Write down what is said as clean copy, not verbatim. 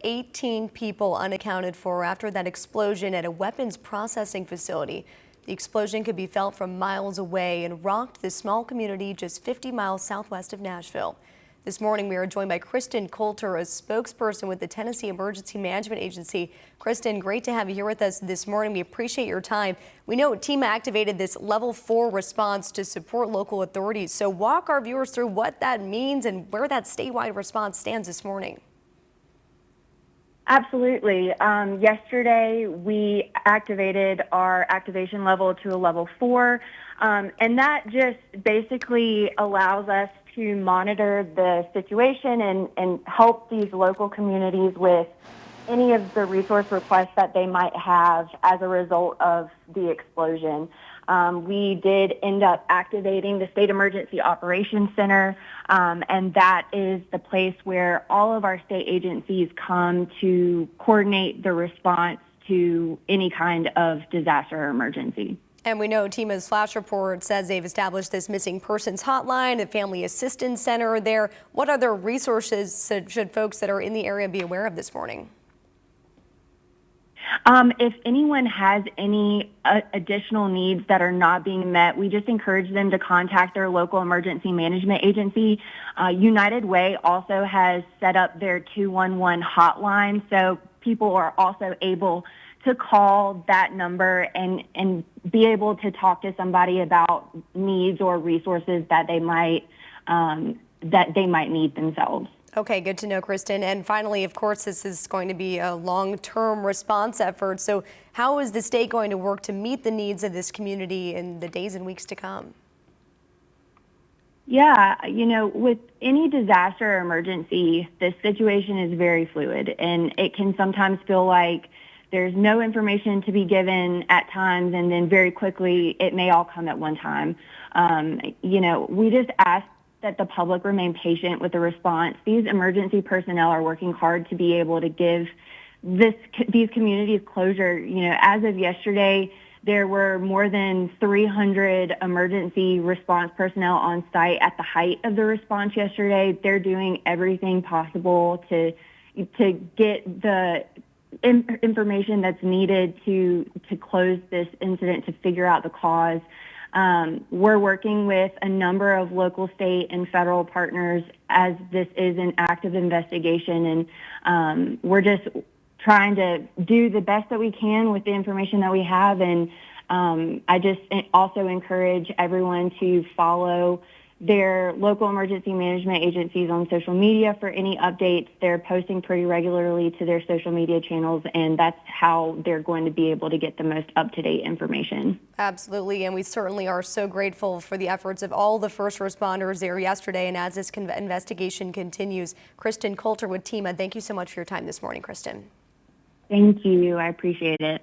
18 people unaccounted for after that explosion at a weapons processing facility. The explosion could be felt from miles away and rocked this small community just 50 miles southwest of Nashville. This morning, we are joined by Kristen Coulter, a spokesperson with the Tennessee Emergency Management Agency. Kristen, great to have you here with us this morning. We appreciate your time. We know TEMA activated this level 4 response to support local authorities. So walk our viewers through what that means and where that statewide response stands this morning. Absolutely. Yesterday, we activated our activation level to a level 4, and that just basically allows us to monitor the situation and help these local communities with any of the resource requests that they might have as a result of the explosion. We did end up activating the State Emergency Operations Center, and that is the place where all of our state agencies come to coordinate the response to any kind of disaster or emergency. And we know TEMA's flash report says they've established this missing persons hotline, a family assistance center there. What other resources should folks that are in the area be aware of this morning? If anyone has any additional needs that are not being met, we just encourage them to contact their local emergency management agency. United Way also has set up their 211 hotline, so people are also able to call that number and be able to talk to somebody about needs or resources that they might need themselves. Okay, good to know, Kristen. And finally, of course, this is going to be a long-term response effort. So how is the state going to work to meet the needs of this community in the days and weeks to come? Yeah, with any disaster or emergency, the situation is very fluid, and it can sometimes feel like there's no information to be given at times, and then very quickly it may all come at one time. We just ask that the public remain patient with the response. These emergency personnel are working hard to be able to give these communities closure. As of yesterday, there were more than 300 emergency response personnel on site at the height of the response yesterday. They're doing everything possible to get the information that's needed to close this incident, to figure out the cause. We're working with a number of local, state, and federal partners as this is an active investigation, and we're just trying to do the best that we can with the information that we have. And I just also encourage everyone to follow their local emergency management agencies on social media for any updates. They're posting pretty regularly to their social media channels, and that's how they're going to be able to get the most up-to-date information. Absolutely, and we certainly are so grateful for the efforts of all the first responders there yesterday, and as this investigation continues. Kristen Coulter with TEMA, thank you so much for your time this morning, Kristen. Thank you. I appreciate it.